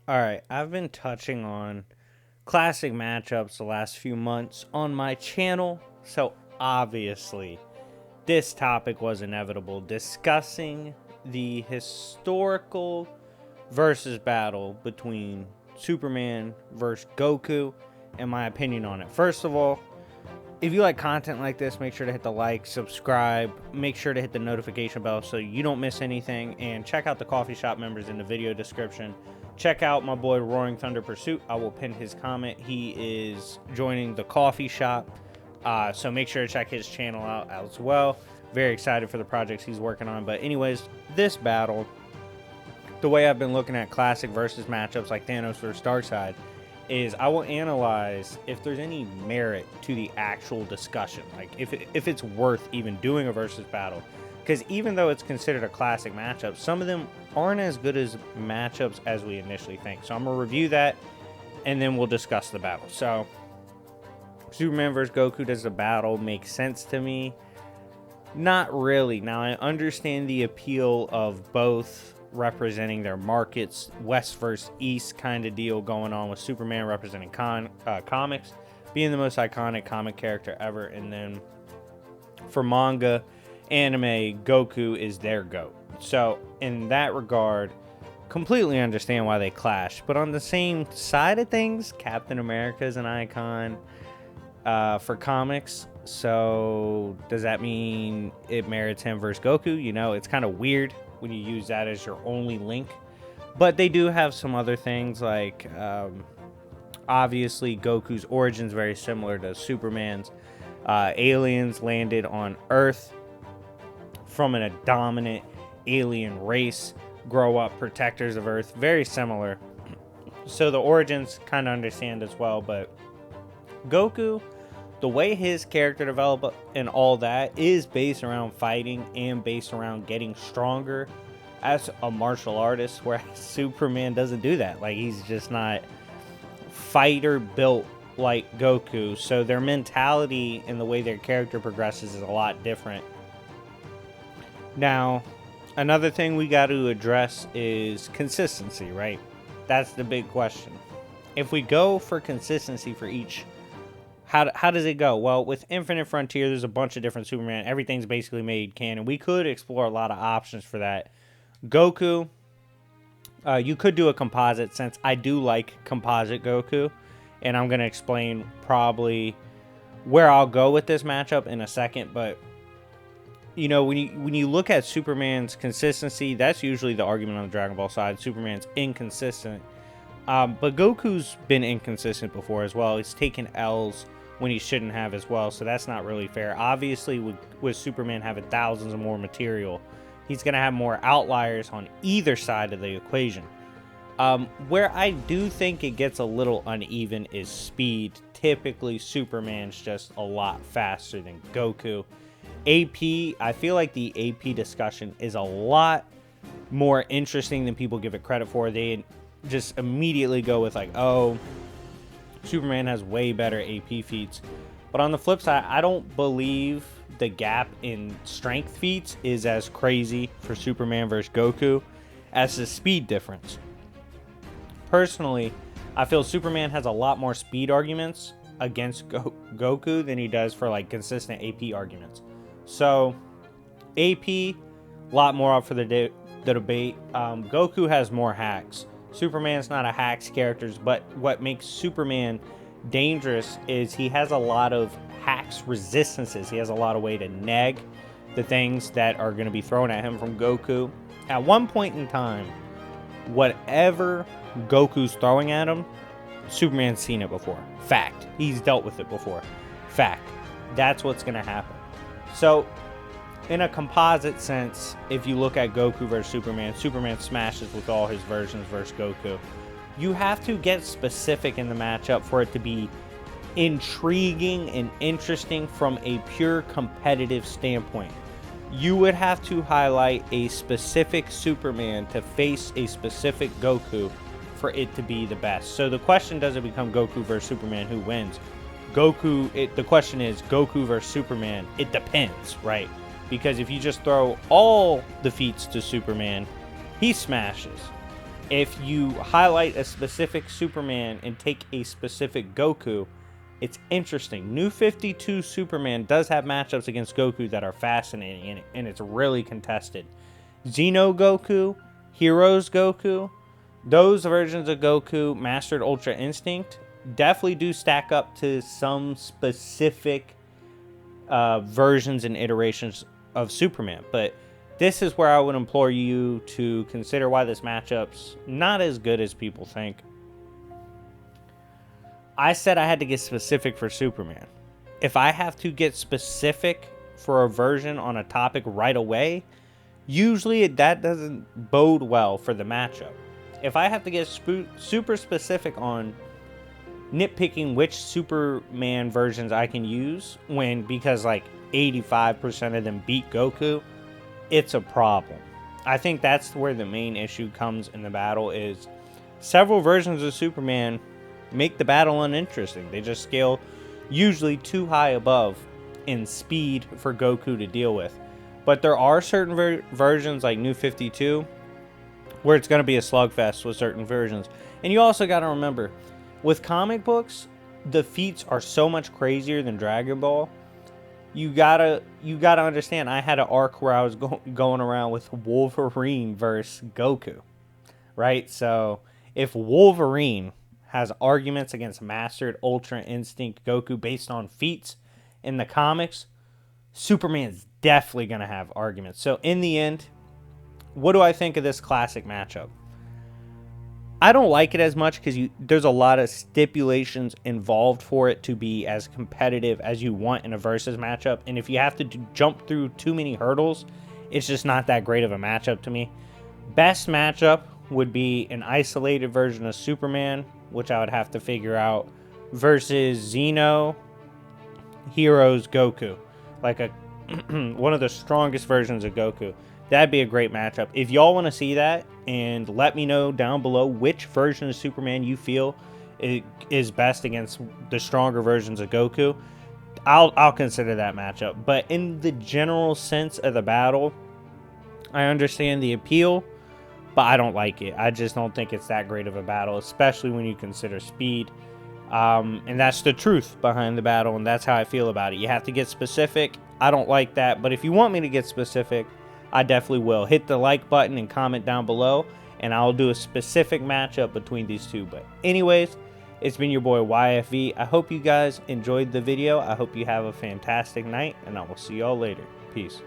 All right, I've been touching on classic matchups the last few months on my channel, so obviously this topic was inevitable, discussing the historical versus battle between Superman versus Goku and my opinion on it. First of all, if you like content like this, make sure to hit the like, subscribe, make sure to hit the notification bell so you don't miss anything, and check out the coffee shop members in the video description. Check out my boy Roaring Thunder Pursuit. I will pin his comment. He is joining the coffee shop, so make sure to check his channel out as well. Very excited for the projects he's working on. But anyways, this battle, the way I've been looking at classic versus matchups like Thanos versus Darkseid, is I will analyze if there's any merit to the actual discussion, like if it's worth even doing a versus battle, because even though it's considered a classic matchup, some of them aren't as good as matchups as we initially think. So I'm gonna review that and then we'll discuss the battle. So Superman versus Goku, does the battle make sense to me? Not really. Now I understand the appeal of both representing their markets, West versus East kind of deal going on, with Superman representing comics, being the most iconic comic character ever, and then for manga, anime, Goku is their GOAT. So in that regard, completely understand why they clash. But on the same side of things, Captain America is an icon for comics. So does that mean it merits him versus Goku? You know, it's kind of weird when you use that as your only link. But they do have some other things, like obviously Goku's origins very similar to Superman's. Aliens landed on Earth from a dominant alien race, grow up protectors of Earth, very similar. So the origins kind of understand as well. But Goku, the way his character developed and all that is based around fighting and based around getting stronger as a martial artist, whereas Superman doesn't do that. Like, he's just not fighter built like Goku. So their mentality and the way their character progresses is a lot different. Now, another thing we got to address is consistency, right? That's the big question. If we go for consistency for each, how does it go? Well, with Infinite Frontier, there's a bunch of different Superman. Everything's basically made canon. We could explore a lot of options for that. Goku, you could do a composite, since I do like composite Goku. And I'm going to explain probably where I'll go with this matchup in a second. But, you know, when you look at Superman's consistency, that's usually the argument on the Dragon Ball side. Superman's inconsistent. But Goku's been inconsistent before as well. He's taken L's when he shouldn't have as well, so that's not really fair. Obviously, with Superman having thousands of more material, he's going to have more outliers on either side of the equation. Where I do think it gets a little uneven is speed. Typically, Superman's just a lot faster than Goku. AP, I feel like the AP discussion is a lot more interesting than people give it credit for. They just immediately go with like, oh, Superman has way better AP feats. But on the flip side, I don't believe the gap in strength feats is as crazy for Superman versus Goku as the speed difference. Personally, I feel Superman has a lot more speed arguments against Goku than he does for like consistent AP arguments. So AP, a lot more up for the debate. Goku has more hacks. Superman's not a hacks character, but what makes Superman dangerous is he has a lot of hacks resistances. He has a lot of way to neg the things that are going to be thrown at him from Goku. At one point in time, whatever Goku's throwing at him, Superman's seen it before. Fact. He's dealt with it before. Fact. That's what's going to happen. So, in a composite sense, if you look at Goku versus Superman, Superman smashes with all his versions versus Goku. You have to get specific in the matchup for it to be intriguing and interesting from a pure competitive standpoint. You would have to highlight a specific Superman to face a specific Goku for it to be the best. So the question doesn't become Goku versus Superman, who wins. The question is Goku versus Superman. It depends, right? Because if you just throw all the feats to Superman, he smashes. If you highlight a specific Superman and take a specific Goku, it's interesting. New 52 Superman does have matchups against Goku that are fascinating, and it's really contested. Xeno Goku, Heroes Goku, those versions of Goku, Mastered Ultra Instinct, definitely do stack up to some specific versions and iterations of Superman. But this is where I would implore you to consider why this matchup's not as good as people think. I said I had to get specific for Superman. If I have to get specific for a version on a topic right away, usually that doesn't bode well for the matchup. If I have to get super specific on nitpicking which Superman versions I can use because like 85% of them beat Goku, it's a problem. I think that's where the main issue comes in the battle is several versions of Superman make the battle uninteresting. They just scale usually too high above in speed for Goku to deal with. But there are certain versions like New 52 where it's going to be a slugfest with certain versions. And you also got to remember, with comic books, the feats are so much crazier than Dragon Ball. You gotta understand, I had an arc where I was going around with Wolverine versus Goku, right? So if Wolverine has arguments against Mastered Ultra Instinct Goku based on feats in the comics, Superman's definitely going to have arguments. So in the end, what do I think of this classic matchup? I don't like it as much because there's a lot of stipulations involved for it to be as competitive as you want in a versus matchup. And if you have to jump through too many hurdles, it's just not that great of a matchup to me. Best matchup would be an isolated version of Superman, which I would have to figure out, versus Xeno, Heroes, Goku. Like one of the strongest versions of Goku. That'd be a great matchup. If y'all want to see that, and let me know down below which version of Superman you feel is best against the stronger versions of Goku, I'll consider that matchup. But in the general sense of the battle, I understand the appeal, but I don't like it. I just don't think it's that great of a battle, especially when you consider speed. And that's the truth behind the battle, and that's how I feel about it. You have to get specific. I don't like that, but if you want me to get specific, I definitely will. Hit the like button and comment down below, and I'll do a specific matchup between these two. But anyways, it's been your boy YFV. I hope you guys enjoyed the video. I hope you have a fantastic night, and I will see y'all later. Peace.